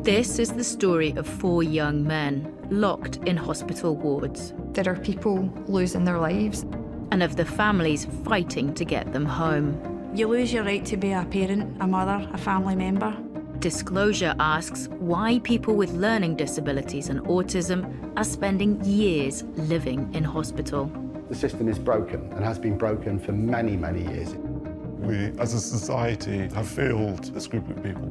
This is the story of 4 young men locked in hospital wards. There are people losing their lives. And of the families fighting to get them home. You lose your right to be a parent, a mother, a family member. Disclosure asks why people with learning disabilities and autism are spending years living in hospital. The system is broken and has been broken for many, many years. We, as a society, have failed this group of people.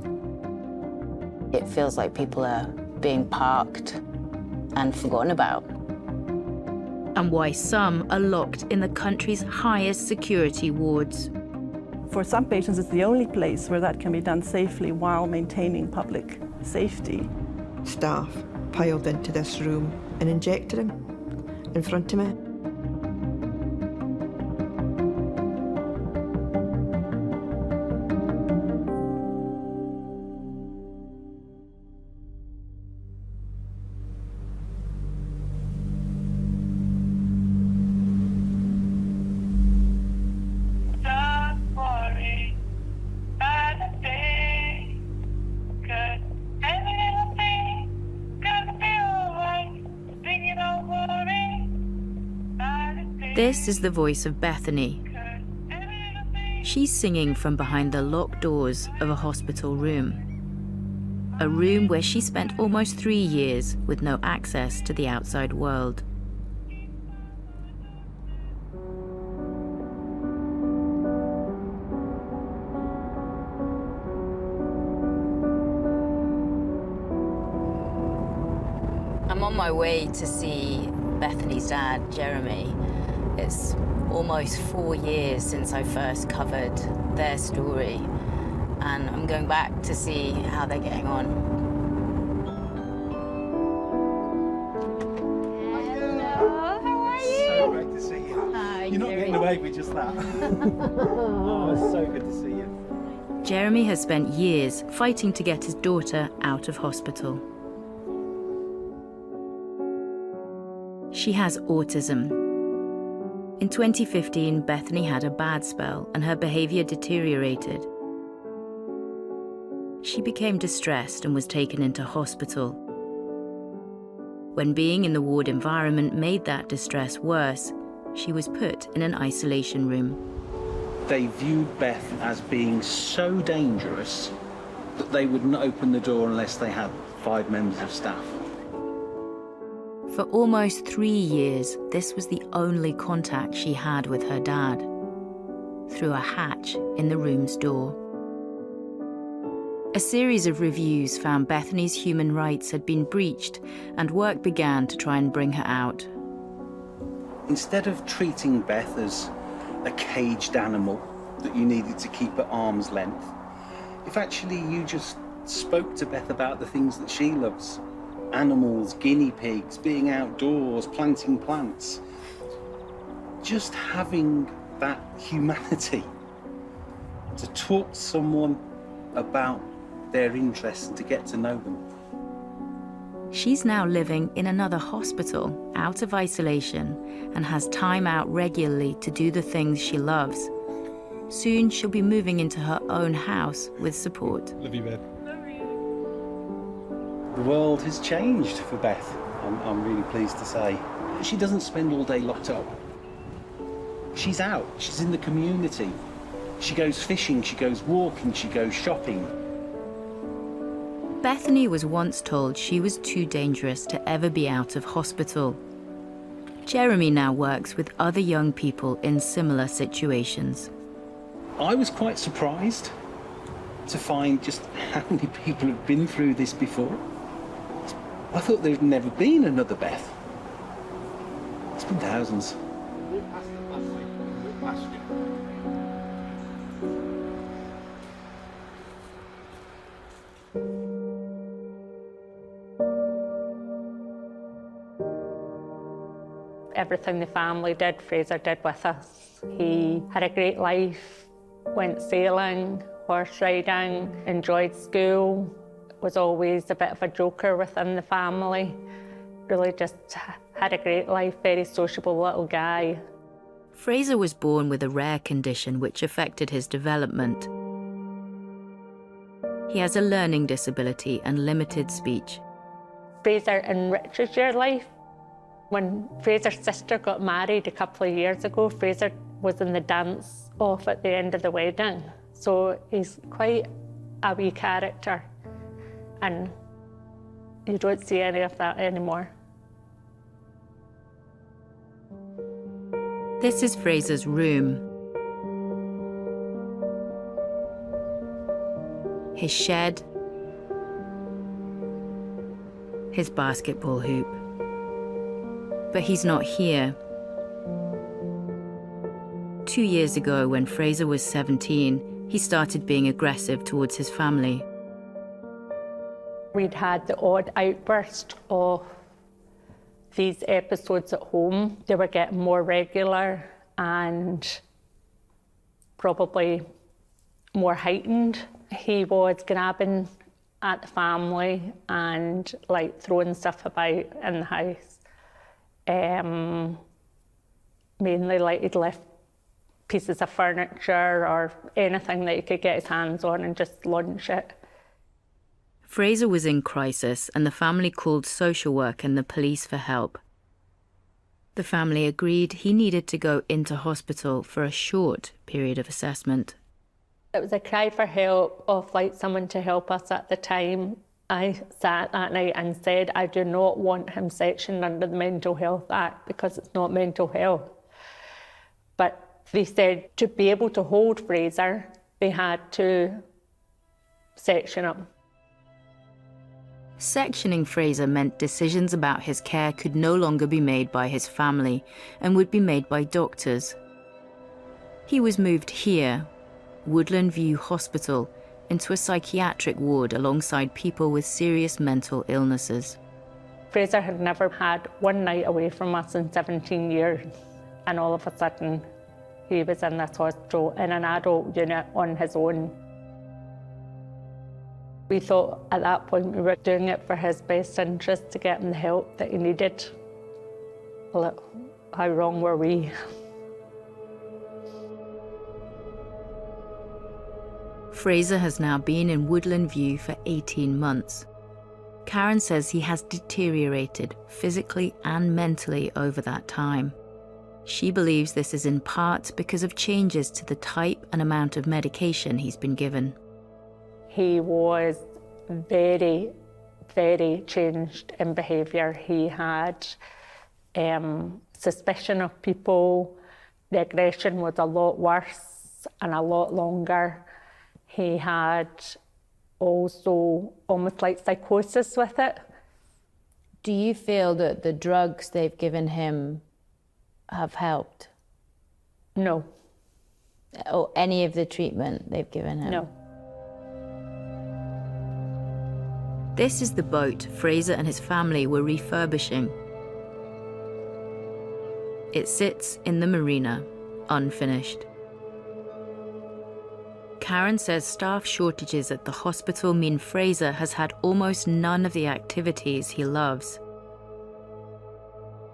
It feels like people are being parked and forgotten about. And why some are locked in the country's highest security wards. For some patients, it's the only place where that can be done safely while maintaining public safety. Staff piled into this room and injected him in front of me. This is the voice of Bethany. She's singing from behind the locked doors of a hospital room. A room where she spent almost 3 years with no access to the outside world. I'm on my way to see Bethany's dad, Jeremy. It's almost 4 years since I first covered their story, and I'm going back to see how they're getting on. Hello, how are you? So great to see you. Hi, You're not getting away with just that. Oh, it's so good to see you. Jeremy has spent years fighting to get his daughter out of hospital. She has autism. In 2015, Bethany had a bad spell and her behavior deteriorated. She became distressed and was taken into hospital. When being in the ward environment made that distress worse, she was put in an isolation room. They viewed Beth as being so dangerous that they wouldn't open the door unless they had 5 members of staff. For almost 3 years, this was the only contact she had with her dad, through a hatch in the room's door. A series of reviews found Bethany's human rights had been breached, and work began to try and bring her out. Instead of treating Beth as a caged animal that you needed to keep at arm's length, if actually you just spoke to Beth about the things that she loves, animals, guinea pigs, being outdoors, planting plants. Just having that humanity to talk to someone about their interests and to get to know them. She's now living in another hospital, out of isolation, and has time out regularly to do the things she loves. Soon she'll be moving into her own house with support. Love you, Beth. The world has changed for Beth, I'm really pleased to say. She doesn't spend all day locked up. She's out, she's in the community. She goes fishing, she goes walking, she goes shopping. Bethany was once told she was too dangerous to ever be out of hospital. Jeremy now works with other young people in similar situations. I was quite surprised to find just how many people have been through this before. I thought there'd never been another Beth. It's been thousands. Everything the family did, Fraser did with us. He had a great life, went sailing, horse riding, enjoyed school, was always a bit of a joker within the family. Really just had a great life, very sociable little guy. Fraser was born with a rare condition which affected his development. He has a learning disability and limited speech. Fraser enriches your life. When Fraser's sister got married a couple of years ago, Fraser was in the dance off at the end of the wedding. So he's quite a wee character, and you don't see any of that anymore. This is Fraser's room. His shed, his basketball hoop. But he's not here. 2 years ago, when Fraser was 17, he started being aggressive towards his family. We'd had the odd outburst of these episodes at home. They were getting more regular and probably more heightened. He was grabbing at the family and like throwing stuff about in the house. Mainly like he'd left pieces of furniture or anything that he could get his hands on and just launch it. Fraser was in crisis and the family called social work and the police for help. The family agreed he needed to go into hospital for a short period of assessment. It was a cry for help of like someone to help us at the time. I sat that night and said, I do not want him sectioned under the Mental Health Act because it's not mental health. But they said to be able to hold Fraser, they had to section him. Sectioning Fraser meant decisions about his care could no longer be made by his family and would be made by doctors. He was moved here, Woodland View Hospital, into a psychiatric ward alongside people with serious mental illnesses. Fraser had never had one night away from us in 17 years, and all of a sudden he was in this hospital in an adult unit on his own. We thought at that point we were doing it for his best interest to get him the help that he needed. Well, how wrong were we? Fraser has now been in Woodland View for 18 months. Karen says he has deteriorated physically and mentally over that time. She believes this is in part because of changes to the type and amount of medication he's been given. He was very, very changed in behaviour. He had suspicion of people. The aggression was a lot worse and a lot longer. He had also almost like psychosis with it. Do you feel that the drugs they've given him have helped? No. Or any of the treatment they've given him? No. This is the boat Fraser and his family were refurbishing. It sits in the marina, unfinished. Karen says staff shortages at the hospital mean Fraser has had almost none of the activities he loves.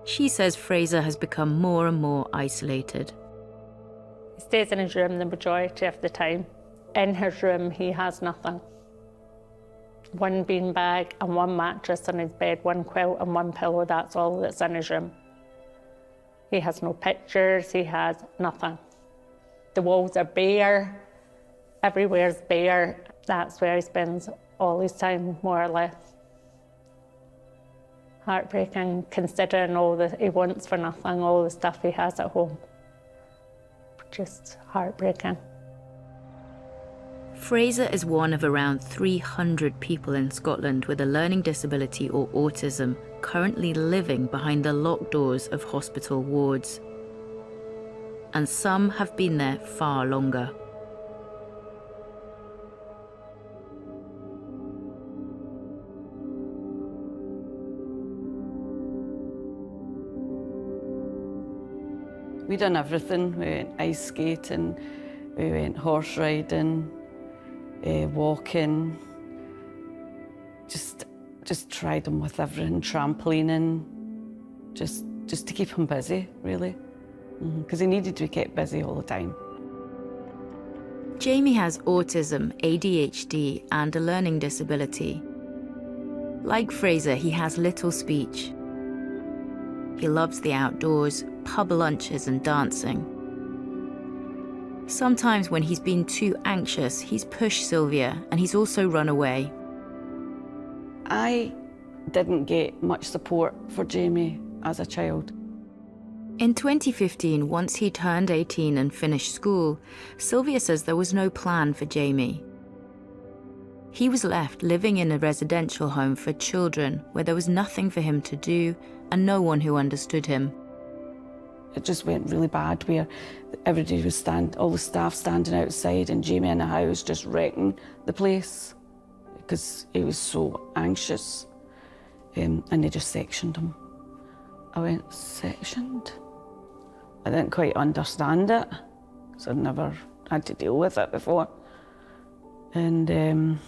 She says Fraser has become more and more isolated. He stays in his room the majority of the time. In his room, he has nothing. One beanbag and one mattress on his bed, one quilt and one pillow, that's all that's in his room. He has no pictures, he has nothing. The walls are bare, everywhere's bare. That's where he spends all his time, more or less. Heartbreaking, considering all that he wants for nothing, all the stuff he has at home. Just heartbreaking. Fraser is one of around 300 people in Scotland with a learning disability or autism currently living behind the locked doors of hospital wards. And some have been there far longer. We done everything. We went ice skating, we went horse riding, walking, just tried him with everything, trampolining, just to keep him busy, really, because he needed to be kept busy all the time. Jamie has autism, ADHD, and a learning disability. Like Fraser, he has little speech. He loves the outdoors, pub lunches, and dancing. Sometimes when he's been too anxious, he's pushed Sylvia, and he's also run away. I didn't get much support for Jamie as a child. In 2015, once he turned 18 and finished school, Sylvia says there was no plan for Jamie. He was left living in a residential home for children where there was nothing for him to do and no one who understood him. It just went really bad where everybody was all the staff standing outside and Jamie in the house just wrecking the place because he was so anxious. And they just sectioned him. I went, sectioned? I didn't quite understand it because I'd never had to deal with it before. And then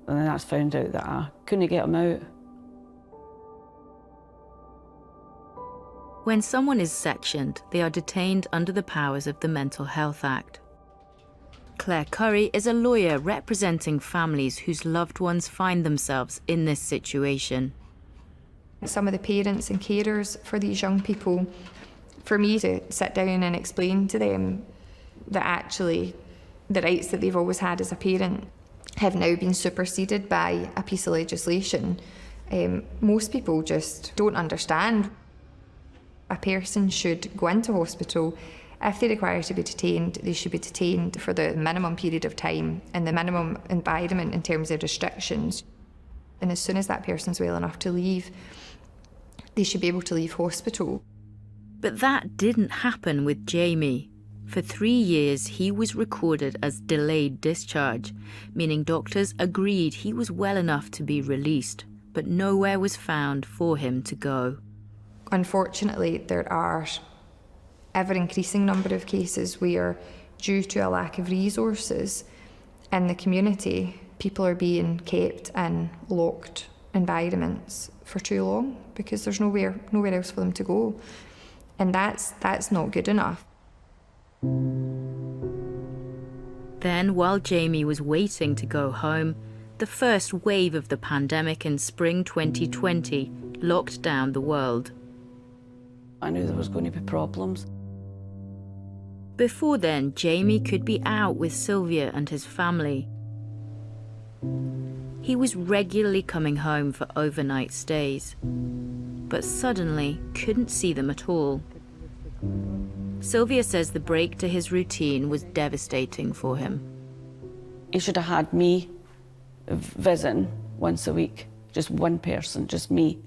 I found out that I couldn't get him out. When someone is sectioned, they are detained under the powers of the Mental Health Act. Claire Curry is a lawyer representing families whose loved ones find themselves in this situation. Some of the parents and carers for these young people, for me to sit down and explain to them that actually the rights that they've always had as a parent have now been superseded by a piece of legislation. Most people just don't understand. A person should go into hospital. If they require to be detained, they should be detained for the minimum period of time and the minimum environment in terms of restrictions. And as soon as that person's well enough to leave, they should be able to leave hospital. But that didn't happen with Jamie. For 3 years, he was recorded as delayed discharge, meaning doctors agreed he was well enough to be released, but nowhere was found for him to go. Unfortunately, there are ever-increasing number of cases where, due to a lack of resources in the community, people are being kept in locked environments for too long because there's nowhere else for them to go. And that's not good enough. Then, while Jamie was waiting to go home, the first wave of the pandemic in spring 2020 locked down the world. I knew there was going to be problems. Before then, Jamie could be out with Sylvia and his family. He was regularly coming home for overnight stays, but suddenly couldn't see them at all. Sylvia says the break to his routine was devastating for him. He should have had me visiting once a week, just one person, just me.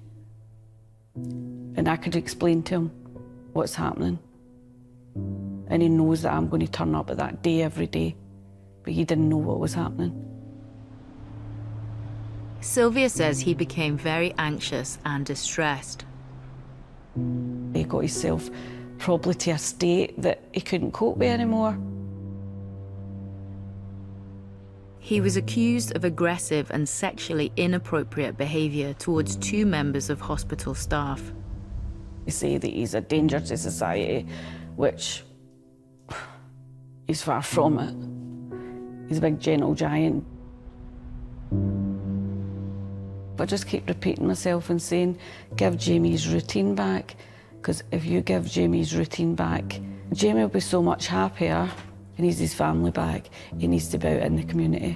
And I could explain to him what's happening. And he knows that I'm going to turn up at that day every day, but he didn't know what was happening. Sylvia says he became very anxious and distressed. He got himself probably to a state that he couldn't cope with anymore. He was accused of aggressive and sexually inappropriate behaviour towards 2 members of hospital staff. They say that he's a danger to society, which he's far from it. He's a big gentle giant. But I just keep repeating myself and saying, give Jamie his routine back, because if you give Jamie his routine back, Jamie will be so much happier. He needs his family back. He needs to be out in the community.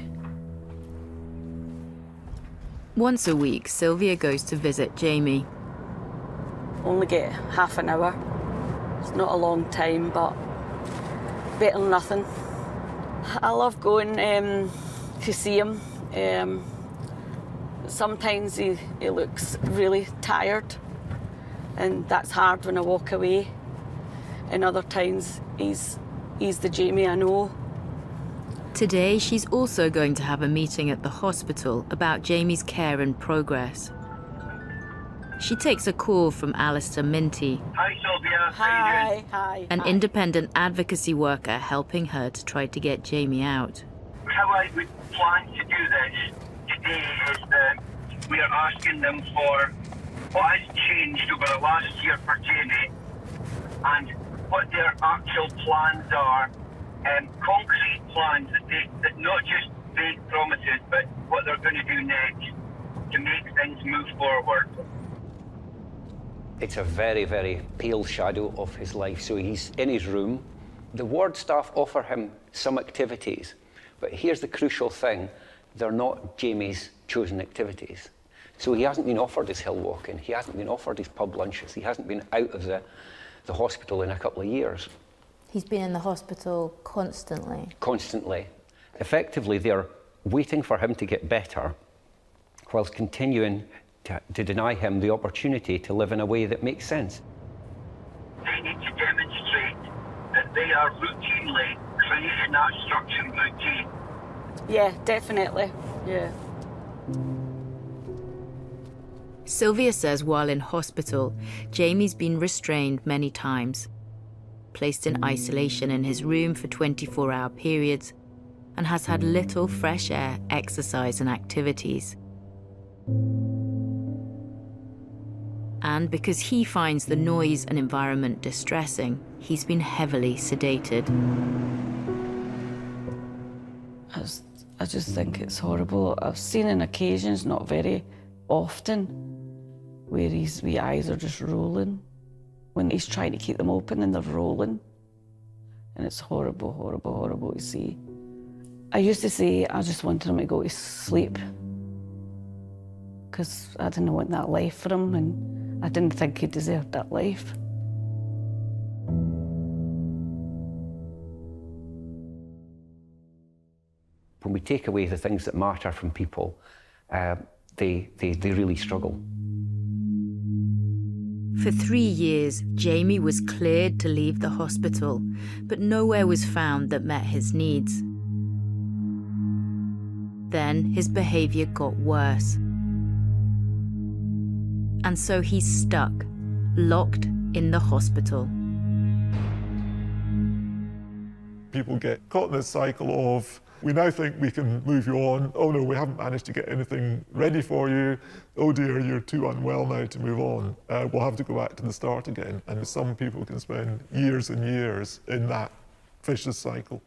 Once a week, Sylvia goes to visit Jamie. Only get half an hour. It's not a long time, but better than nothing. I love going to see him. Sometimes he looks really tired, and that's hard when I walk away. And other times he's the Jamie I know. Today, she's also going to have a meeting at the hospital about Jamie's care and progress. She takes a call from Alistair Minty. Hi, Sylvia. Hi. An independent advocacy worker helping her to try to get Jamie out. How I would plan to do this today is that we are asking them for what has changed over the last year for Jamie and what their actual plans are concrete plans that not just vague promises, but what they're going to do next to make things move forward. It's a very, very pale shadow of his life. So he's in his room. The ward staff offer him some activities, but here's the crucial thing. They're not Jamie's chosen activities. So he hasn't been offered his hill walking. He hasn't been offered his pub lunches. He hasn't been out of the hospital in a couple of years. He's been in the hospital constantly? Constantly. Effectively, they're waiting for him to get better whilst continuing to deny him the opportunity to live in a way that makes sense. They need to demonstrate that they are routinely creating that structured routine. Yeah, definitely, yeah. Sylvia says while in hospital, Jamie's been restrained many times, placed in isolation in his room for 24-hour periods, and has had little fresh air, exercise and activities. And because he finds the noise and environment distressing, he's been heavily sedated. I just think it's horrible. I've seen on occasions, not very often, where his wee eyes are just rolling. When he's trying to keep them open and they're rolling. And it's horrible, horrible, horrible to see. I used to say I just wanted him to go to sleep because I didn't want that life for him and I didn't think he deserved that life. When we take away the things that matter from people, they really struggle. For 3 years, Jamie was cleared to leave the hospital, but nowhere was found that met his needs. Then his behaviour got worse. And so he's stuck, locked in the hospital. People get caught in this cycle of, we now think we can move you on. Oh no, we haven't managed to get anything ready for you. Oh dear, you're too unwell now to move on. We'll have to go back to the start again. And some people can spend years and years in that vicious cycle.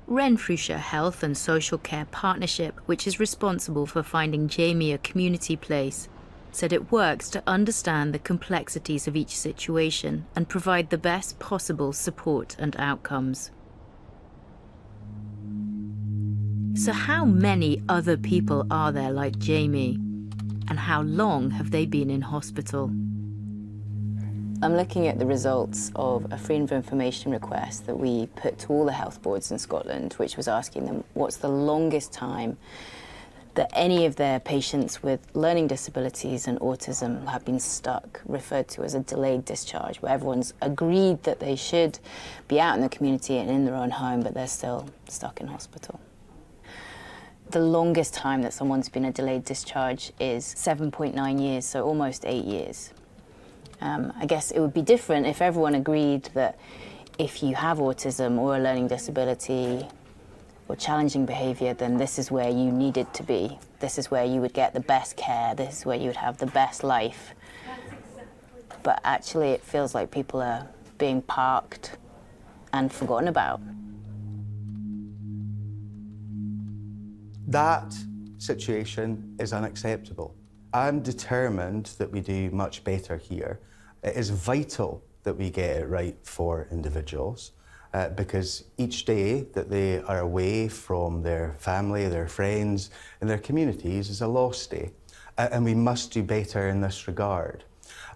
Renfrewshire Health and Social Care Partnership, which is responsible for finding Jamie a community place, said it works to understand the complexities of each situation and provide the best possible support and outcomes. So how many other people are there like Jamie? And how long have they been in hospital? I'm looking at the results of a Freedom of Information request that we put to all the health boards in Scotland, which was asking them what's the longest time that any of their patients with learning disabilities and autism have been stuck, referred to as a delayed discharge, where everyone's agreed that they should be out in the community and in their own home, but they're still stuck in hospital. The longest time that someone's been a delayed discharge is 7.9 years, so almost 8 years. I guess it would be different if everyone agreed that if you have autism or a learning disability or challenging behaviour, then this is where you needed to be. This is where you would get the best care. This is where you would have the best life. But actually it feels like people are being parked and forgotten about. That situation is unacceptable. I'm determined that we do much better here. It is vital that we get it right for individuals because each day that they are away from their family, their friends, and their communities is a lost day. And we must do better in this regard.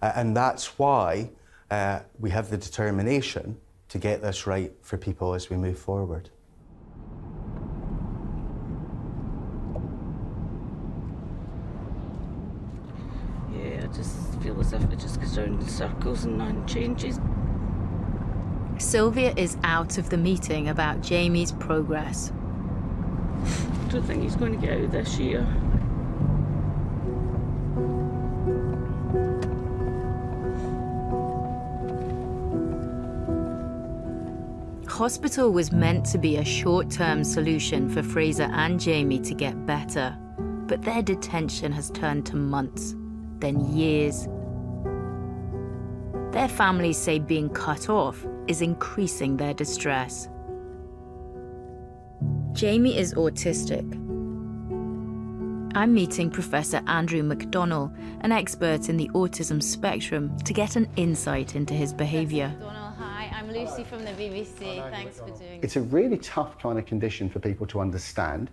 And that's why we have the determination to get this right for people as we move forward. I just feel as if it just goes round in circles and none changes. Sylvia is out of the meeting about Jamie's progress. I don't think he's going to get out this year. Hospital was meant to be a short-term solution for Fraser and Jamie to get better, but their detention has turned to months, then years. Their families say being cut off is increasing their distress. Jamie is autistic. I'm meeting Professor Andrew McDonnell, an expert in the autism spectrum, to get an insight into his behaviour. Hi, I'm Lucy from the BBC. Thanks for doing It's a really tough kind of condition for people to understand.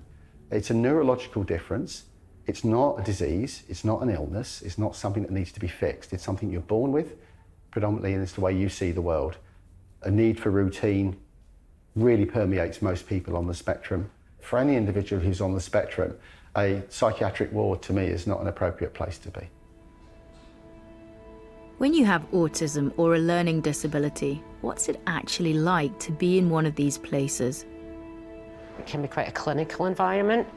It's a neurological difference. It's not a disease, it's not an illness, it's not something that needs to be fixed. It's something you're born with, predominantly, and it's the way you see the world. A need for routine really permeates most people on the spectrum. For any individual who's on the spectrum, a psychiatric ward, to me, is not an appropriate place to be. When you have autism or a learning disability, what's it actually like to be in one of these places? It can be quite a clinical environment.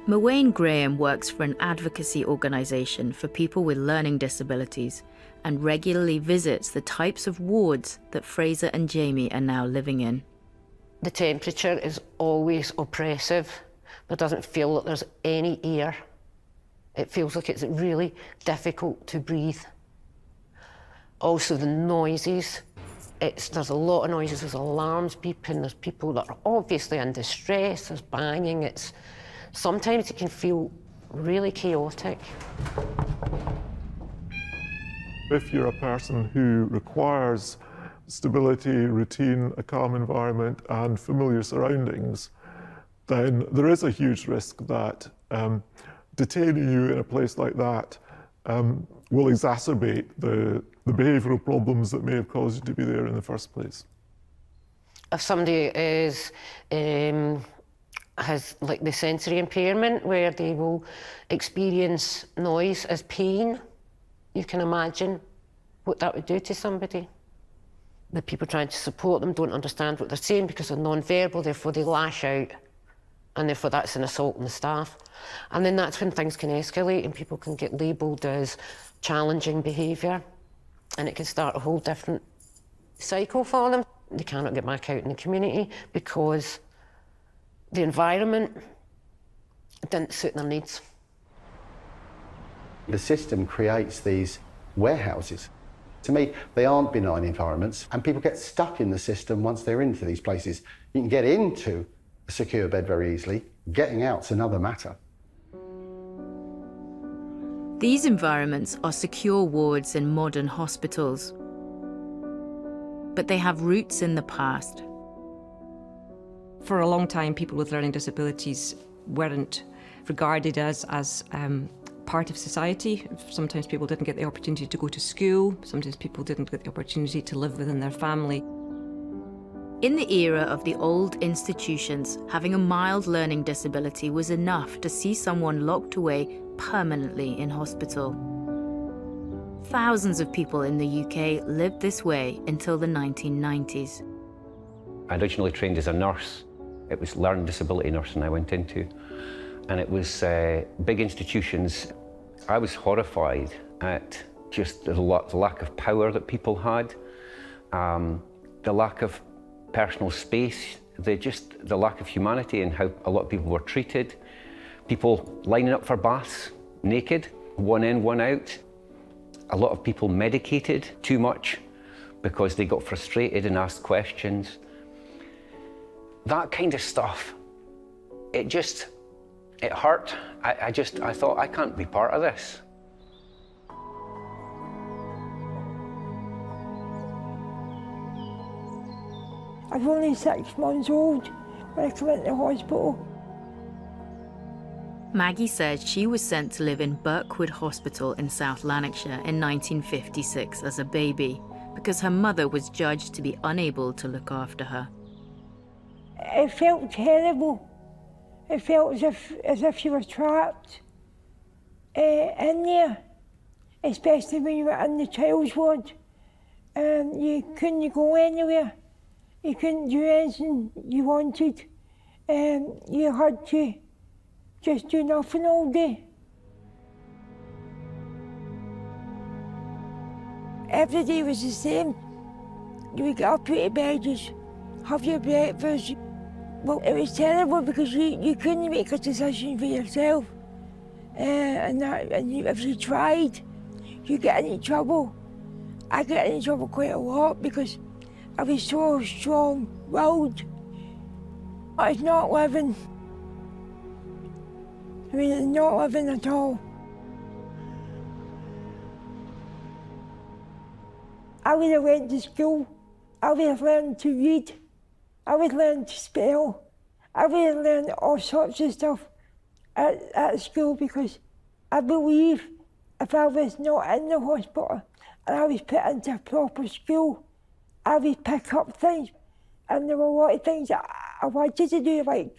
Mawayne Graham works for an advocacy organisation for people with learning disabilities and regularly visits the types of wards that Fraser and Jamie are now living in. The temperature is always oppressive. There doesn't feel that there's any air. It feels like it's really difficult to breathe. Also the noises. There's a lot of noises, there's alarms beeping, there's people that are obviously in distress, there's banging. Sometimes it can feel really chaotic. If you're a person who requires stability, routine, a calm environment and familiar surroundings, then there is a huge risk that detaining you in a place like that will exacerbate the behavioural problems that may have caused you to be there in the first place. If somebody has like the sensory impairment where they will experience noise as pain, you can imagine what that would do to somebody. The people trying to support them don't understand what they're saying because they're non-verbal, therefore they lash out, and therefore that's an assault on the staff. And then that's when things can escalate and people can get labelled as challenging behaviour, and it can start a whole different cycle for them. They cannot get back out in the community because the environment didn't suit their needs. The system creates these warehouses. To me, they aren't benign environments, and people get stuck in the system once they're into these places. You can get into a secure bed very easily. Getting out's another matter. These environments are secure wards in modern hospitals, but they have roots in the past. For a long time, people with learning disabilities weren't regarded as part of society. Sometimes people didn't get the opportunity to go to school. Sometimes people didn't get the opportunity to live within their family. In the era of the old institutions, having a mild learning disability was enough to see someone locked away permanently in hospital. Thousands of people in the UK lived this way until the 1990s. I originally trained as a nurse. It was learning disability nursing I went into. And it was big institutions. I was horrified at just the lack of power that people had, the lack of personal space, the lack of humanity and how a lot of people were treated. People lining up for baths, naked, one in, one out. A lot of people medicated too much because they got frustrated and asked questions. That kind of stuff, it hurt. I thought, I can't be part of this. I was only 6 months old when I came into hospital. Maggie says she was sent to live in Birkwood Hospital in South Lanarkshire in 1956 as a baby because her mother was judged to be unable to look after her. It felt terrible. It felt as if you were trapped in there, especially when you were in the child's ward. You couldn't go anywhere. You couldn't do anything you wanted. You had to just do nothing all day. Every day was the same. You would get up out of bed, just have your breakfast. Well, it was terrible because you couldn't make a decision for yourself. And if you tried, you get into trouble. I get into trouble quite a lot because I was so strong-willed. It's not living. I mean, it's not living at all. I would have went to school. I would have learned to read. I would have learned to spell. I would have learned all sorts of stuff at school, because I believe if I was not in the hospital and I was put into a proper school, I would pick up things. And there were a lot of things that I wanted to do, like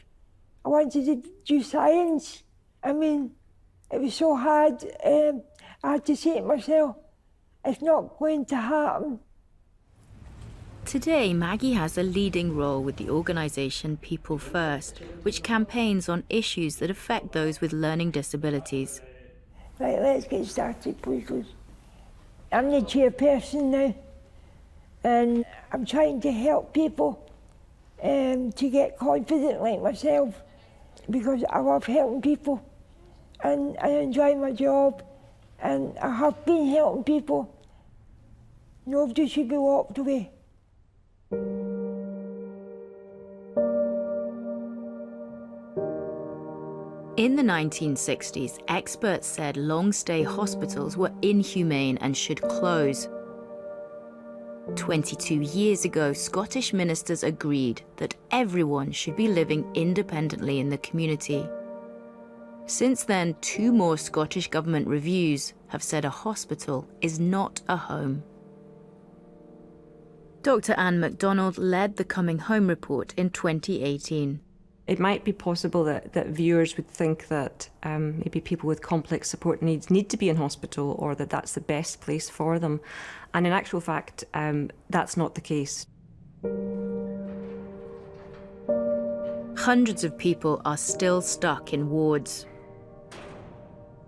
I wanted to do science. I mean, it was so hard. I had to say to myself, it's not going to happen. Today, Maggie has a leading role with the organisation People First, which campaigns on issues that affect those with learning disabilities. Right, let's get started, please. I'm the chairperson now, and I'm trying to help people to get confident like myself, because I love helping people and I enjoy my job, and I have been helping people. Nobody should be locked away. In the 1960s, experts said long-stay hospitals were inhumane and should close. 22 years ago, Scottish ministers agreed that everyone should be living independently in the community. Since then, 2 more Scottish government reviews have said a hospital is not a home. Dr. Anne MacDonald led the Coming Home report in 2018. It might be possible that viewers would think that maybe people with complex support needs need to be in hospital, or that that's the best place for them. And in actual fact, that's not the case. Hundreds of people are still stuck in wards.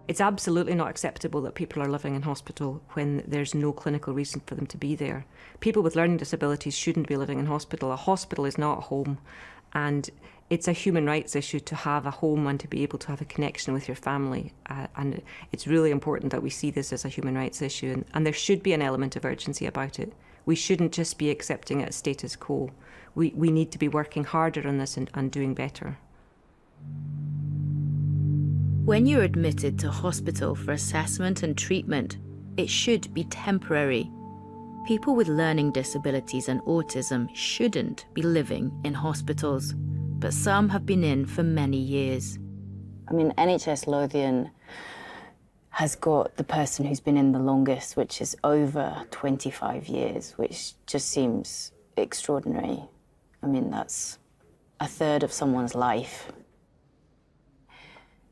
It's absolutely not acceptable that people are living in hospital when there's no clinical reason for them to be there. People with learning disabilities shouldn't be living in hospital. A hospital is not a home, and it's a human rights issue to have a home and to be able to have a connection with your family. And it's really important that we see this as a human rights issue, and there should be an element of urgency about it. We shouldn't just be accepting it as status quo. We need to be working harder on this and doing better. When you're admitted to hospital for assessment and treatment, it should be temporary. People with learning disabilities and autism shouldn't be living in hospitals, but some have been in for many years. I mean, NHS Lothian has got the person who's been in the longest, which is over 25 years, which just seems extraordinary. I mean, that's a third of someone's life.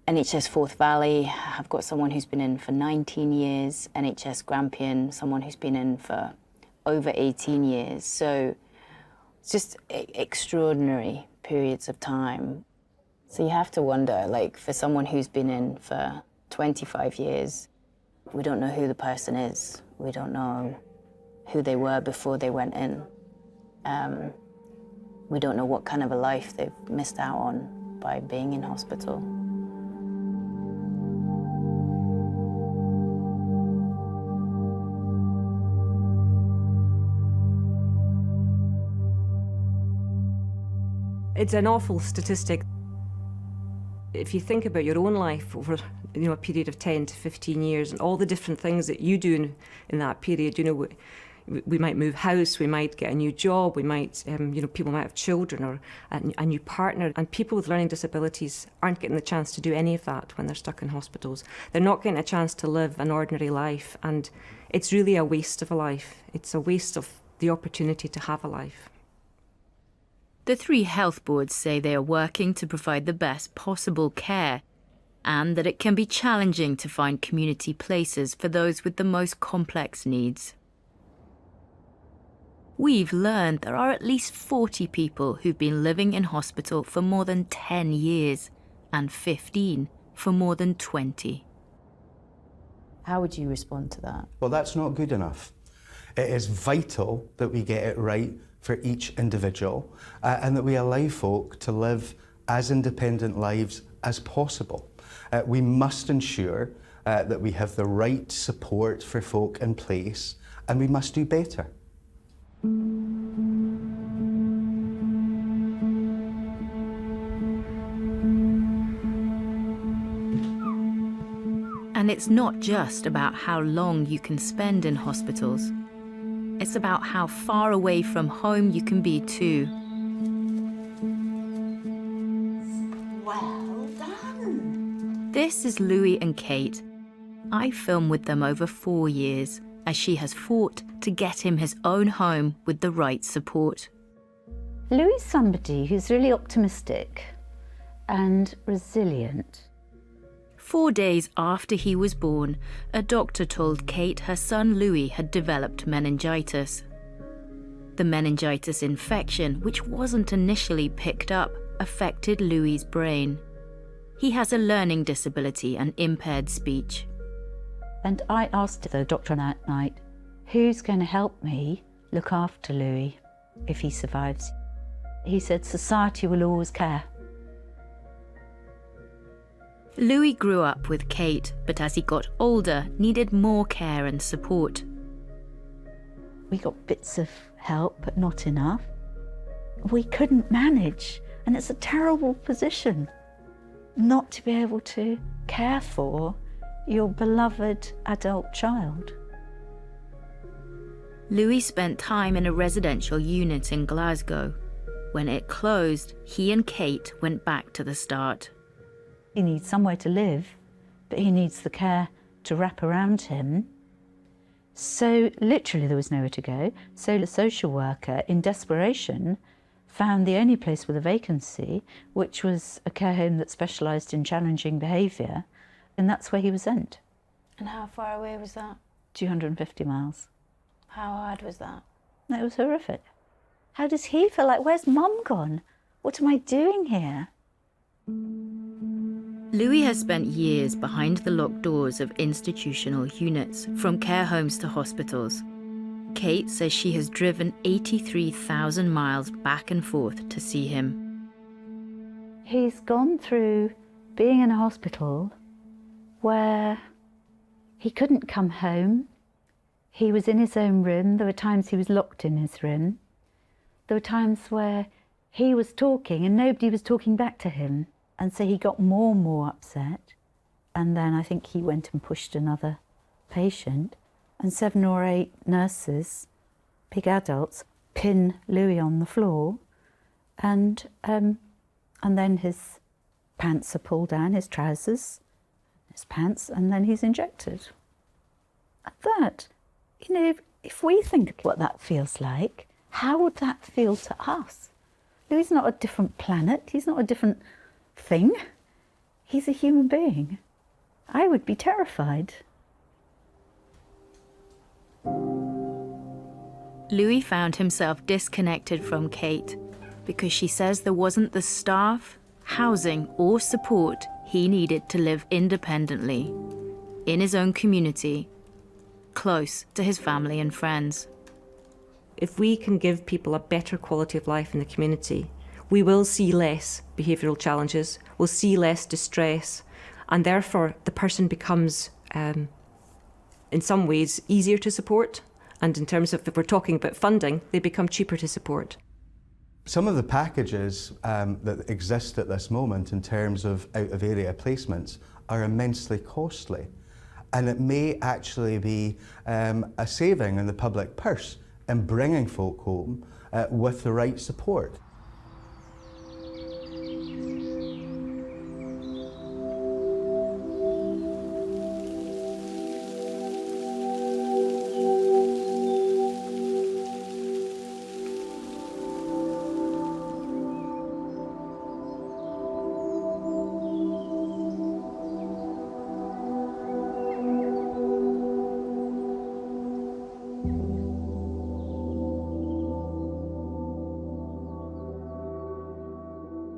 NHS Forth Valley have got someone who's been in for 19 years, NHS Grampian, someone who's been in for over 18 years. So it's just extraordinary periods of time. So you have to wonder, like, for someone who's been in for 25 years, we don't know who the person is. We don't know who they were before they went in. We don't know what kind of a life they've missed out on by being in hospital. It's an awful statistic. If you think about your own life over, a period of 10 to 15 years, and all the different things that you do in that period, we might move house, we might get a new job, we might, people might have children or a new partner, and people with learning disabilities aren't getting the chance to do any of that when they're stuck in hospitals. They're not getting a chance to live an ordinary life, and it's really a waste of a life. It's a waste of the opportunity to have a life. The 3 health boards say they are working to provide the best possible care, and that it can be challenging to find community places for those with the most complex needs. We've learned there are at least 40 people who've been living in hospital for more than 10 years, and 15 for more than 20. How would you respond to that? Well, that's not good enough. It is vital that we get it right for each individual, and that we allow folk to live as independent lives as possible. We must ensure that we have the right support for folk in place, and we must do better. And it's not just about how long you can spend in hospitals. It's about how far away from home you can be too. Well done. This is Louis and Kate. I filmed with them over 4 years as she has fought to get him his own home with the right support. Louis is somebody who's really optimistic and resilient. 4 days after he was born, a doctor told Kate her son Louis had developed meningitis. The meningitis infection, which wasn't initially picked up, affected Louis's brain. He has a learning disability and impaired speech. And I asked the doctor that night, who's going to help me look after Louis if he survives? He said, society will always care. Louis grew up with Kate, but as he got older, needed more care and support. We got bits of help, but not enough. We couldn't manage, and it's a terrible position not to be able to care for your beloved adult child. Louis spent time in a residential unit in Glasgow. When it closed, he and Kate went back to the start. He needs somewhere to live, but he needs the care to wrap around him. So literally there was nowhere to go. So the social worker, in desperation, found the only place with a vacancy, which was a care home that specialised in challenging behaviour, and that's where he was sent. And how far away was that? 250 miles. How hard was that? It was horrific. How does he feel? Like, where's Mum gone? What am I doing here? Louis has spent years behind the locked doors of institutional units, from care homes to hospitals. Kate says she has driven 83,000 miles back and forth to see him. He's gone through being in a hospital where he couldn't come home. He was in his own room. There were times he was locked in his room. There were times where he was talking and nobody was talking back to him. And so he got more and more upset. And then I think he went and pushed another patient. And 7 or 8 nurses, big adults, pin Louis on the floor. And then his pants are pulled down, his trousers, his pants, and then he's injected. That, you know, if we think what that feels like, how would that feel to us? Louis is not a different planet. He's not a different thing. He's a human being. I would be terrified. Louis found himself disconnected from Kate because she says there wasn't the staff, housing, or support he needed to live independently, in his own community, close to his family and friends. If we can give people a better quality of life in the community, we will see less behavioural challenges, we'll see less distress, and therefore the person becomes, in some ways, easier to support. And in terms of, if we're talking about funding, they become cheaper to support. Some of the packages that exist at this moment in terms of out-of-area placements are immensely costly. And it may actually be a saving in the public purse in bringing folk home with the right support.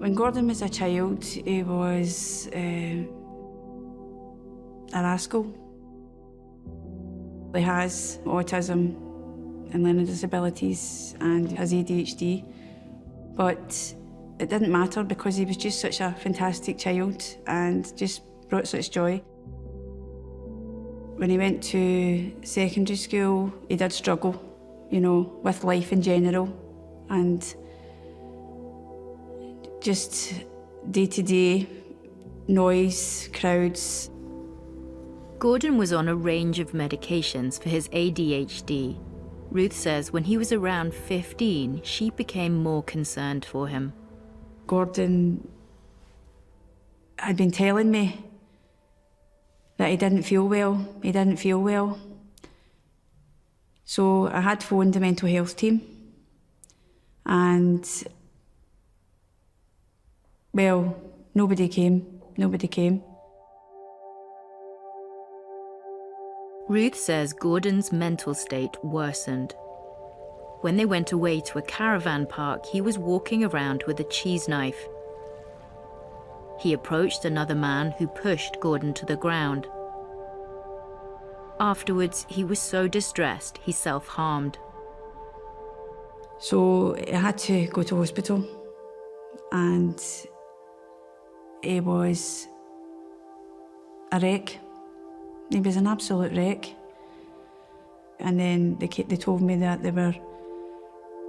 When Gordon was a child, he was a rascal. He has autism and learning disabilities and has ADHD, but it didn't matter because he was just such a fantastic child and just brought such joy. When he went to secondary school, he did struggle, you know, with life in general, and just day-to-day noise, crowds. Gordon was on a range of medications for his ADHD. Ruth says when he was around 15, she became more concerned for him. Gordon had been telling me that he didn't feel well. So I had phoned the mental health team and, well, nobody came. Ruth says Gordon's mental state worsened. When they went away to a caravan park, he was walking around with a cheese knife. He approached another man who pushed Gordon to the ground. Afterwards, he was so distressed, he self-harmed. So I had to go to hospital and he was a wreck. He was an absolute wreck. And then they told me that they were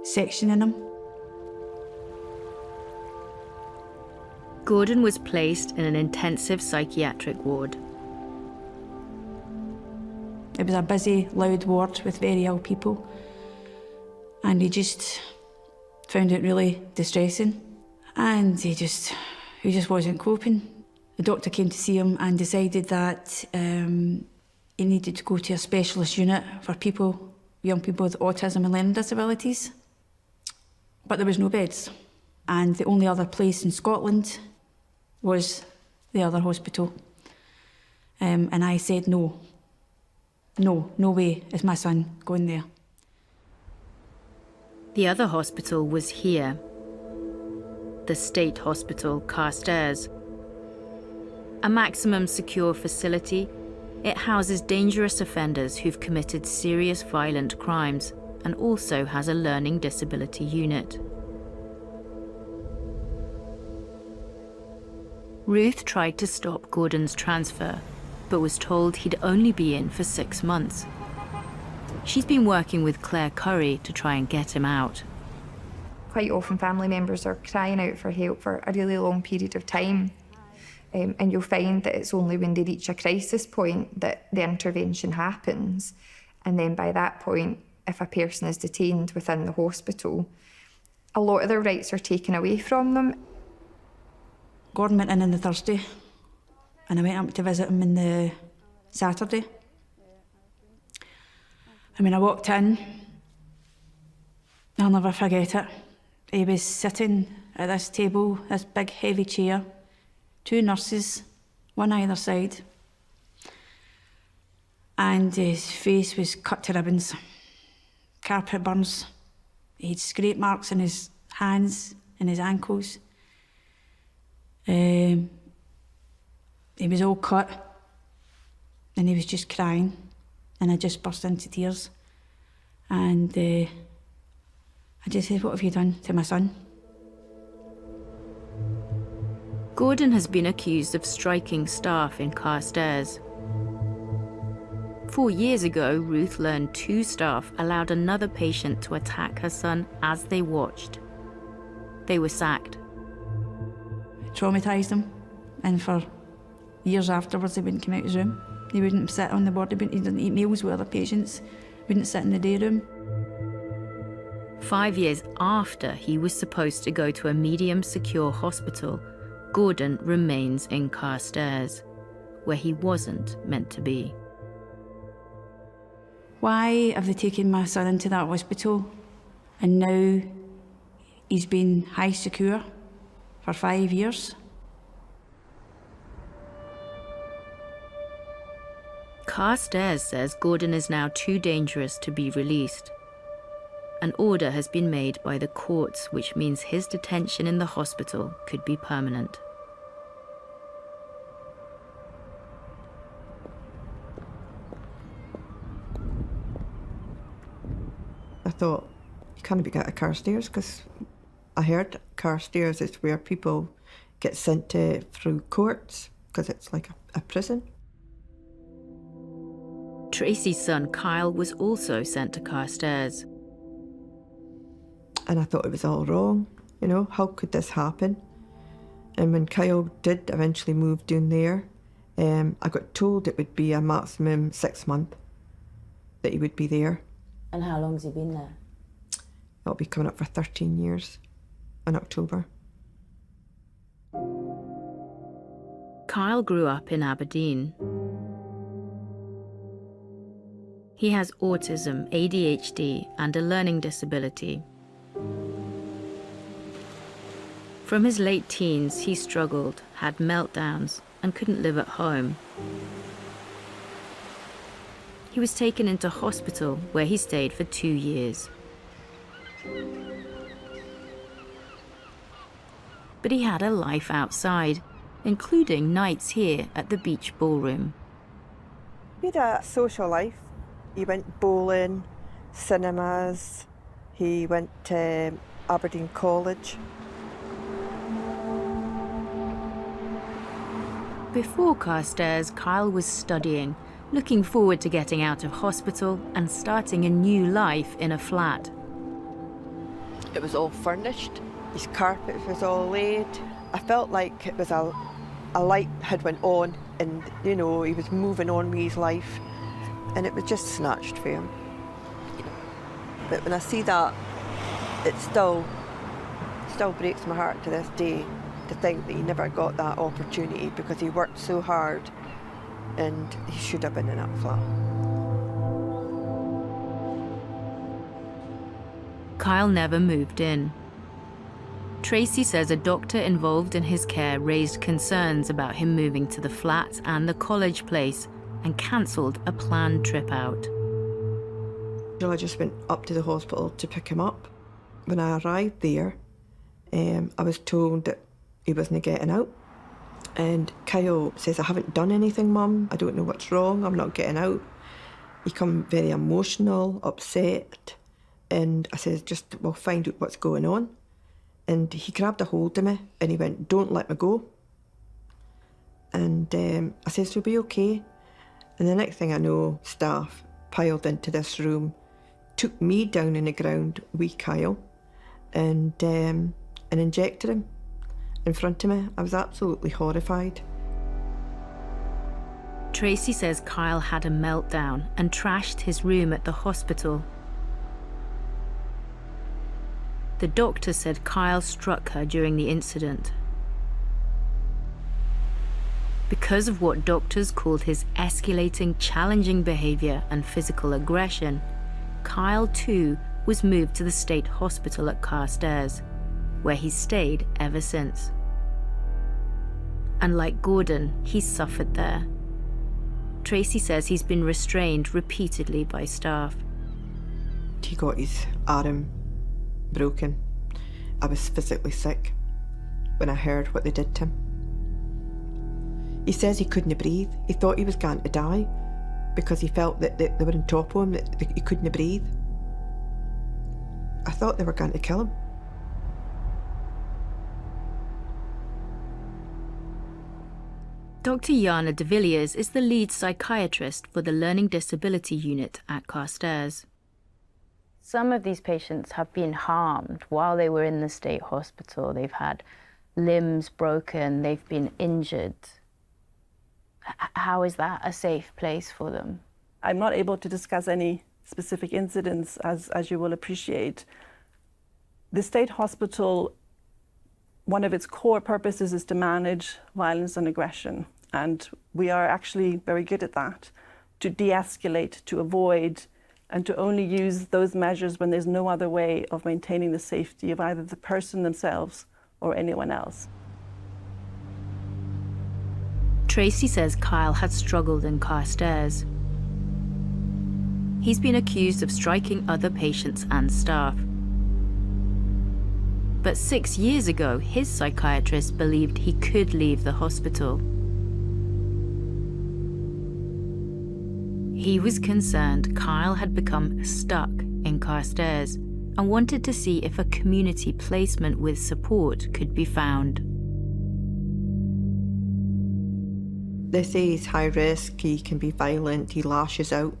sectioning him. Gordon was placed in an intensive psychiatric ward. It was a busy, loud ward with very ill people. And he just found it really distressing. And he just wasn't coping. The doctor came to see him and decided that he needed to go to a specialist unit for young people with autism and learning disabilities. But there was no beds. And the only other place in Scotland was the other hospital. And I said, no way is my son going there. The other hospital was here, the State Hospital, Carstairs. A maximum secure facility, it houses dangerous offenders who've committed serious violent crimes and also has a learning disability unit. Ruth tried to stop Gordon's transfer, but was told he'd only be in for 6 months. She's been working with Claire Curry to try and get him out. Quite often family members are crying out for help for a really long period of time. And you'll find that it's only when they reach a crisis point that the intervention happens. And then by that point, if a person is detained within the hospital, a lot of their rights are taken away from them. Gordon went in on the Thursday, and I went up to visit him on the Saturday. And when I walked in, I'll never forget it. He was sitting at this table, this big heavy chair, 2 nurses, one either side. And his face was cut to ribbons, carpet burns. He had scrape marks in his hands and his ankles. He was all cut and he was just crying, and I just burst into tears. And I just said, "What have you done to my son?" Gordon has been accused of striking staff in Carstairs. 4 years ago, Ruth learned 2 staff allowed another patient to attack her son as they watched. They were sacked. It traumatised him, and for years afterwards he wouldn't come out of his room. He wouldn't sit on the ward, he didn't eat meals with other patients, wouldn't sit in the day room. 5 years after he was supposed to go to a medium secure hospital, Gordon remains in Carstairs, where he wasn't meant to be. Why have they taken my son into that hospital and now he's been high secure for 5 years? Carstairs says Gordon is now too dangerous to be released. An order has been made by the courts, which means his detention in the hospital could be permanent. I thought, you can't be out of Carstairs, because I heard Carstairs is where people get sent to through courts, because it's like a prison. Tracy's son Kyle was also sent to Carstairs. And I thought it was all wrong, you know, how could this happen? And when Kyle did eventually move down there, I got told it would be a maximum 6 months that he would be there. And how long has he been there? It'll be coming up for 13 years in October. Kyle grew up in Aberdeen. He has autism, ADHD, and a learning disability. From his late teens, he struggled, had meltdowns, and couldn't live at home. He was taken into hospital, where he stayed for 2 years. But he had a life outside, including nights here at the beach ballroom. He had a social life. He went bowling, cinemas, he went to Aberdeen College. Before Carstairs, Kyle was studying, looking forward to getting out of hospital and starting a new life in a flat. It was all furnished, his carpet was all laid. I felt like it was a light had went on and, you know, he was moving on with his life and it was just snatched for him. But when I see that, it still breaks my heart to this day to think that he never got that opportunity because he worked so hard and he should have been in that flat. Kyle never moved in. Tracy says a doctor involved in his care raised concerns about him moving to the flat and the college place and cancelled a planned trip out. I just went up to the hospital to pick him up. When I arrived there, I was told that he wasn't getting out. And Kyle says, "I haven't done anything, Mum. I don't know what's wrong. I'm not getting out." He come very emotional, upset. And I said, "We'll find out what's going on." And he grabbed a hold of me and he went, "Don't let me go." And I says, "You'll be okay." And the next thing I know, staff piled into this room, took me down on the ground with Kyle and injected him in front of me. I was absolutely horrified. Tracy says Kyle had a meltdown and trashed his room at the hospital. The doctor said Kyle struck her during the incident. Because of what doctors called his escalating, challenging behaviour and physical aggression, Kyle too was moved to the state hospital at Carstairs, where he's stayed ever since. And like Gordon, he's suffered there. Tracy says he's been restrained repeatedly by staff. He got his arm broken. I was physically sick when I heard what they did to him. He says he couldn't breathe. He thought he was going to die because he felt that they were on top of him, that he couldn't breathe. I thought they were going to kill him. Dr. Jana de Villiers is the lead psychiatrist for the Learning Disability Unit at Carstairs. Some of these patients have been harmed while they were in the state hospital. They've had limbs broken, they've been injured. How is that a safe place for them? I'm not able to discuss any specific incidents, as you will appreciate. The state hospital, one of its core purposes is to manage violence and aggression, and we are actually very good at that, to de-escalate, to avoid, and to only use those measures when there's no other way of maintaining the safety of either the person themselves or anyone else. Tracy says Kyle had struggled in Carstairs. He's been accused of striking other patients and staff. But 6 years ago, his psychiatrist believed he could leave the hospital. He was concerned Kyle had become stuck in Carstairs and wanted to see if a community placement with support could be found. They say he's high risk, he can be violent, he lashes out.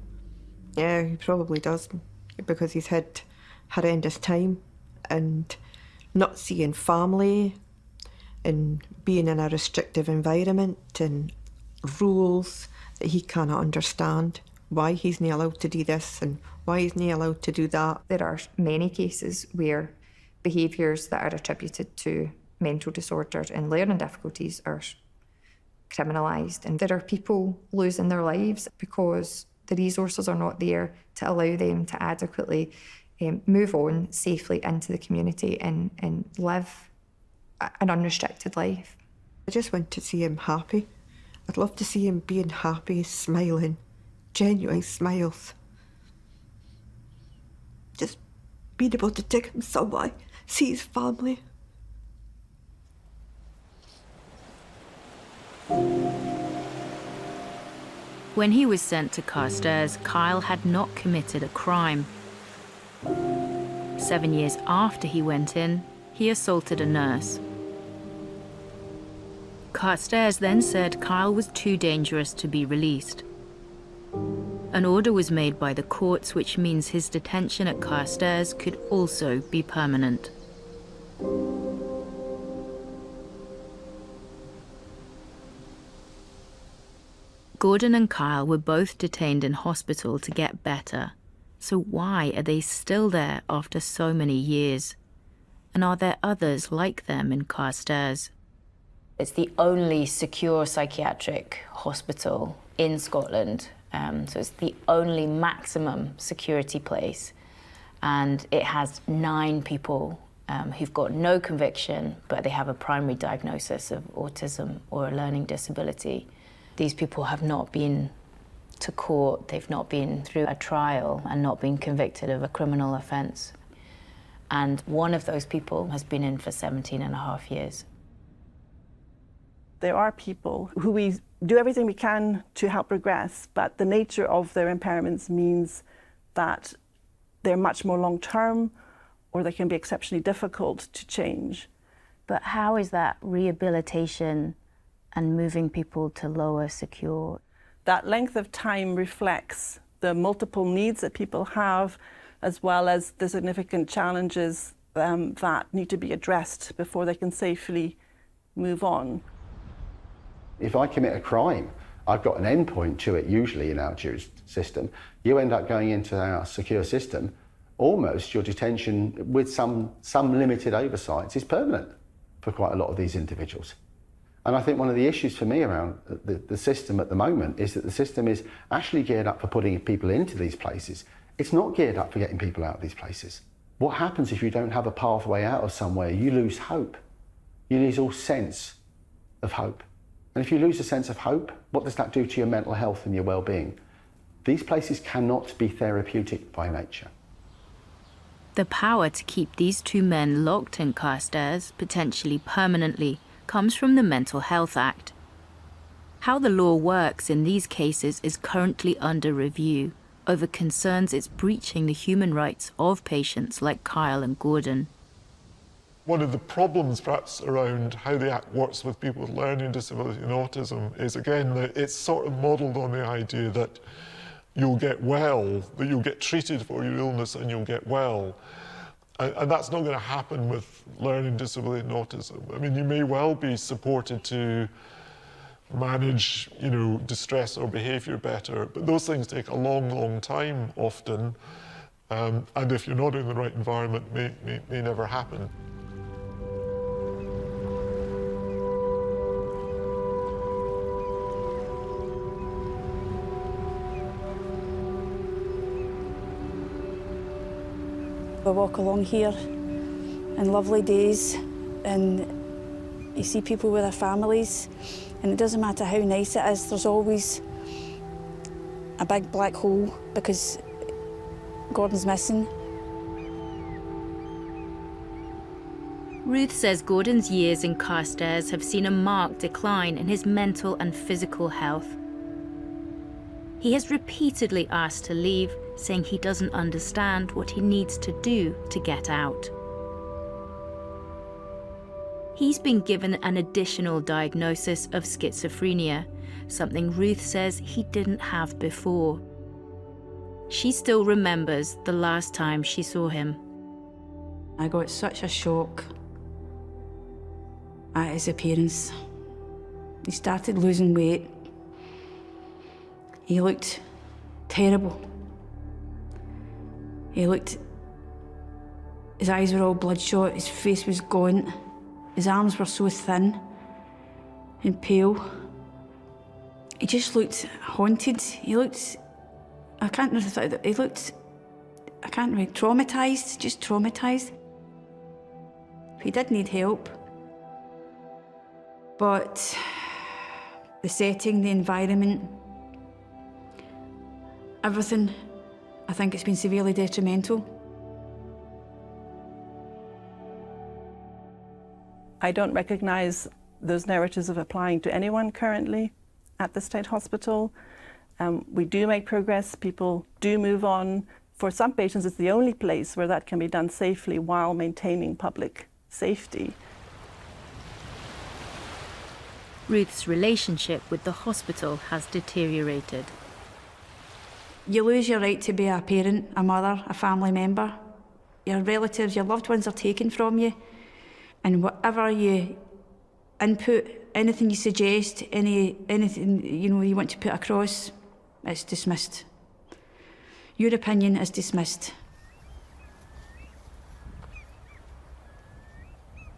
Yeah, he probably does, because he's had horrendous time and not seeing family and being in a restrictive environment, and rules that he cannot understand, why he's not allowed to do this and why he's not allowed to do that. There are many cases where behaviours that are attributed to mental disorders and learning difficulties are criminalised, and there are people losing their lives because the resources are not there to allow them to adequately move on safely into the community and live an unrestricted life. I just want to see him happy. I'd love to see him being happy, smiling, genuine smiles. Just being able to take him somewhere, see his family. When he was sent to Carstairs, Kyle had not committed a crime. 7 years after he went in, he assaulted a nurse. Carstairs then said Kyle was too dangerous to be released. An order was made by the courts, which means his detention at Carstairs could also be permanent. Gordon and Kyle were both detained in hospital to get better. So why are they still there after so many years? And are there others like them in Carstairs? It's the only secure psychiatric hospital in Scotland. So it's the only maximum security place. And it has 9 people who've got no conviction, but they have a primary diagnosis of autism or a learning disability. These people have not been to court, they've not been through a trial and not been convicted of a criminal offence. And one of those people has been in for 17.5 years. There are people who we do everything we can to help progress, but the nature of their impairments means that they're much more long-term or they can be exceptionally difficult to change. But how is that rehabilitation and moving people to lower secure? That length of time reflects the multiple needs that people have, as well as the significant challenges that need to be addressed before they can safely move on. If I commit a crime, I've got an endpoint to it, usually in our justice system. You end up going into our secure system, almost your detention with some limited oversights is permanent for quite a lot of these individuals. And I think one of the issues for me around the system at the moment is that the system is actually geared up for putting people into these places. It's not geared up for getting people out of these places. What happens if you don't have a pathway out of somewhere? You lose hope. You lose all sense of hope. And if you lose a sense of hope, what does that do to your mental health and your well-being? These places cannot be therapeutic by nature. The power to keep these 2 men locked in Carstairs, potentially permanently, comes from the Mental Health Act. How the law works in these cases is currently under review over concerns it's breaching the human rights of patients like Kyle and Gordon. One of the problems perhaps around how the Act works with people with learning disability and autism is, again, that it's sort of modelled on the idea that you'll get well, that you'll get treated for your illness and you'll get well. And that's not going to happen with learning disability and autism. I mean, you may well be supported to manage, distress or behaviour better, but those things take a long, long time often. And if you're not in the right environment, may never happen. I walk along here in lovely days and you see people with their families, and it doesn't matter how nice it is, there's always a big black hole because Gordon's missing. Ruth says Gordon's years in Carstairs have seen a marked decline in his mental and physical health. He has repeatedly asked to leave, saying he doesn't understand what he needs to do to get out. He's been given an additional diagnosis of schizophrenia, something Ruth says he didn't have before. She still remembers the last time she saw him. I got such a shock at his appearance. He started losing weight. He looked terrible. His eyes were all bloodshot, his face was gaunt, his arms were so thin and pale. He just looked haunted. He looked, traumatised, just traumatised. He did need help. But the setting, the environment, everything, I think it's been severely detrimental. I don't recognise those narratives of applying to anyone currently at the State Hospital. We do make progress, people do move on. For some patients, it's the only place where that can be done safely while maintaining public safety. Ruth's relationship with the hospital has deteriorated. You lose your right to be a parent, a mother, a family member. Your relatives, your loved ones are taken from you. And whatever you input, anything you suggest, anything you want to put across, it's dismissed. Your opinion is dismissed.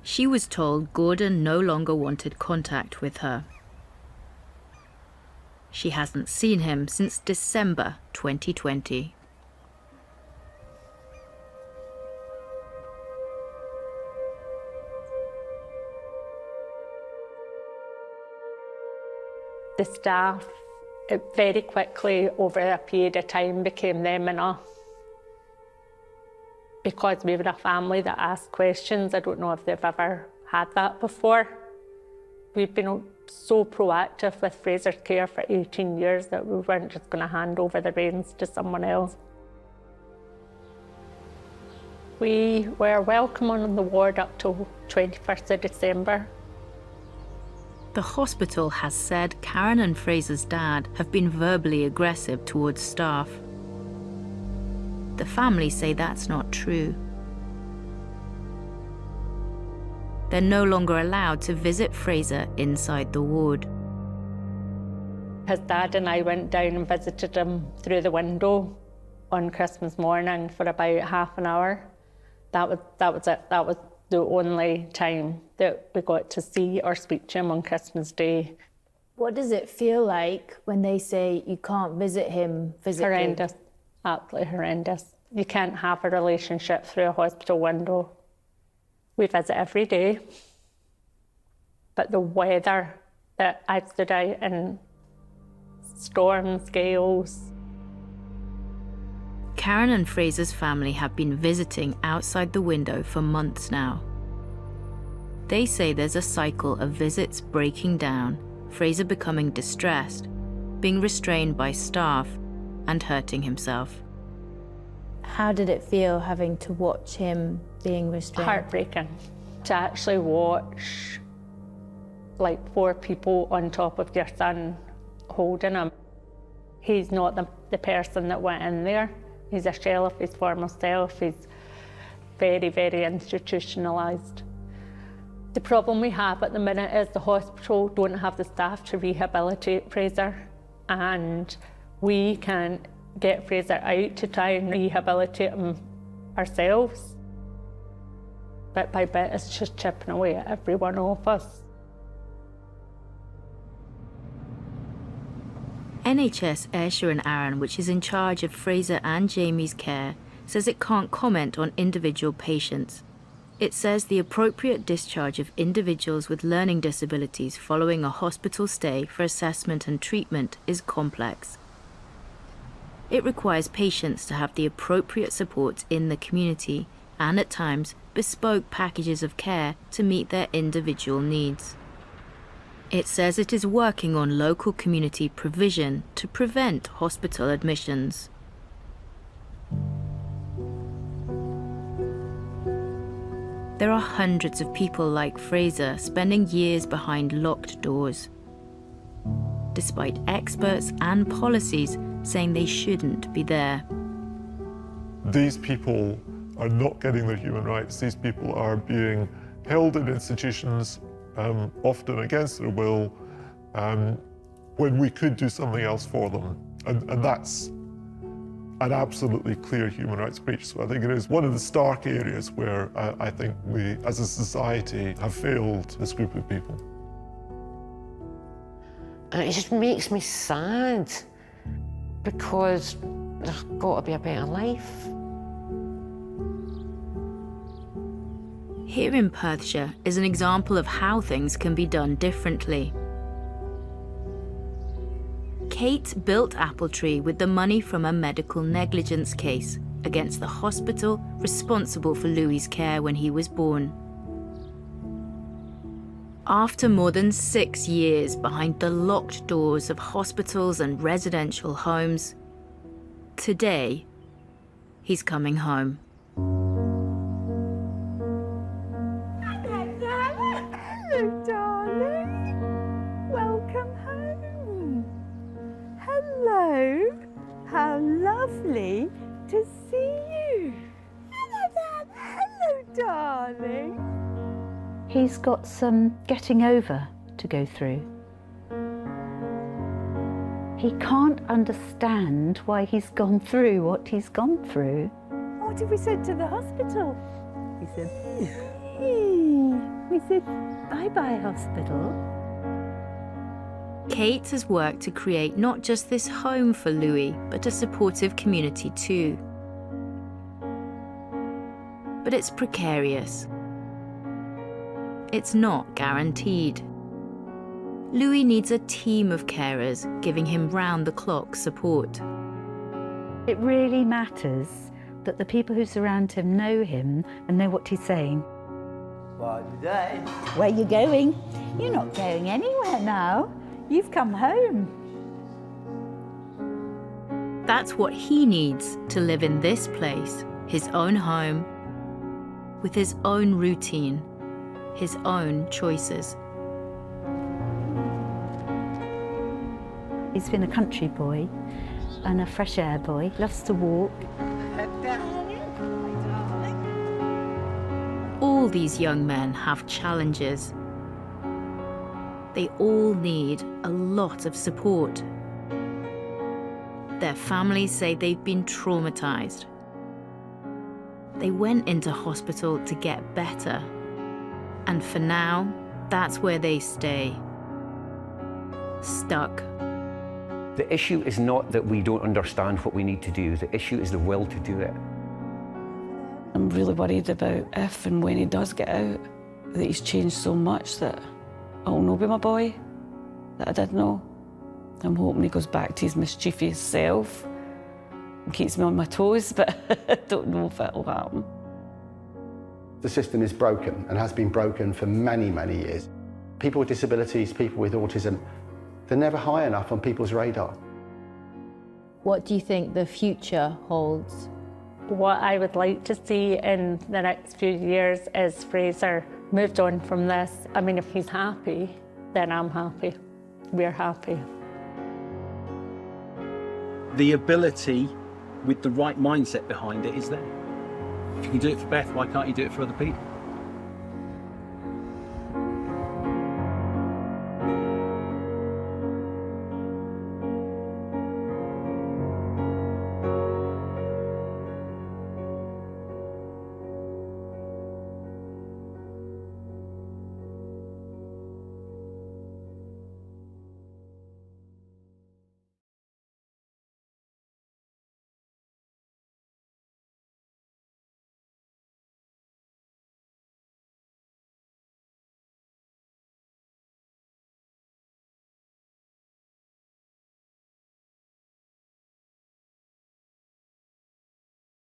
She was told Gordon no longer wanted contact with her. She hasn't seen him since December 2020. The staff, it very quickly over a period of time became them and us. Because we were a family that asked questions, I don't know if they've ever had that before. We've been so proactive with Fraser's care for 18 years that we weren't just going to hand over the reins to someone else. We were welcome on the ward up till 21st of December. The hospital has said Karen and Fraser's dad have been verbally aggressive towards staff. The family say that's not true. They're no longer allowed to visit Fraser inside the ward. His dad and I went down and visited him through the window on Christmas morning for about half an hour. That was it. That was the only time that we got to see or speak to him on Christmas Day. What does it feel like when they say you can't visit him physically? Horrendous, absolutely horrendous. You can't have a relationship through a hospital window. We visit every day, but the weather that I stood out in, storms, gales. Karen and Fraser's family have been visiting outside the window for months now. They say there's a cycle of visits breaking down, Fraser becoming distressed, being restrained by staff, and hurting himself. How did it feel having to watch him being restrained? Heartbreaking. To actually watch like 4 people on top of your son holding him. He's not the person that went in there. He's a shell of his former self. He's very, very institutionalised. The problem we have at the minute is the hospital don't have the staff to rehabilitate Fraser, and we can get Fraser out to try and rehabilitate him ourselves. Bit by bit, it's just chipping away at every one of us. NHS Ayrshire and Arran, which is in charge of Fraser and Jamie's care, says it can't comment on individual patients. It says the appropriate discharge of individuals with learning disabilities following a hospital stay for assessment and treatment is complex. It requires patients to have the appropriate supports in the community and, at times, bespoke packages of care to meet their individual needs. It says it is working on local community provision to prevent hospital admissions. There are hundreds of people like Fraser spending years behind locked doors, despite experts and policies saying they shouldn't be there. These people are not getting their human rights. These people are being held in institutions, often against their will, when we could do something else for them. And that's an absolutely clear human rights breach. So I think it is one of the stark areas where I think we, as a society, have failed this group of people. And it just makes me sad, because there's got to be a better life. Here in Perthshire is an example of how things can be done differently. Kate built Appletree with the money from a medical negligence case against the hospital responsible for Louis's care when he was born. After more than 6 years behind the locked doors of hospitals and residential homes, today he's coming home. Hello, darling. Welcome home. Hello. How lovely to see you. Hello, Dad. Hello, darling. He's got some getting over to go through. He can't understand why he's gone through what he's gone through. What have we said to the hospital? We said, we said, bye-bye, hospital. Kate has worked to create not just this home for Louis, but a supportive community too. But it's precarious. It's not guaranteed. Louis needs a team of carers giving him round-the-clock support. It really matters that the people who surround him know him and know what he's saying. Where are you going? You're not going anywhere now. You've come home. That's what he needs to live in this place, his own home, with his own routine, his own choices. He's been a country boy and a fresh air boy, loves to walk. All these young men have challenges. They all need a lot of support. Their families say they've been traumatized. They went into hospital to get better. And for now, that's where they stay. Stuck. The issue is not that we don't understand what we need to do. The issue is the will to do it. I'm really worried about if and when he does get out, that he's changed so much that I'll know be my boy that I did know. I'm hoping he goes back to his mischievous self and keeps me on my toes, but I don't know if it'll happen. The system is broken and has been broken for many, many years. People with disabilities, people with autism, they're never high enough on people's radar. What do you think the future holds? What I would like to see in the next few years is Fraser moved on from this. I mean, if he's happy, then I'm happy. We're happy. The ability with the right mindset behind it is there. If you can do it for Beth, why can't you do it for other people?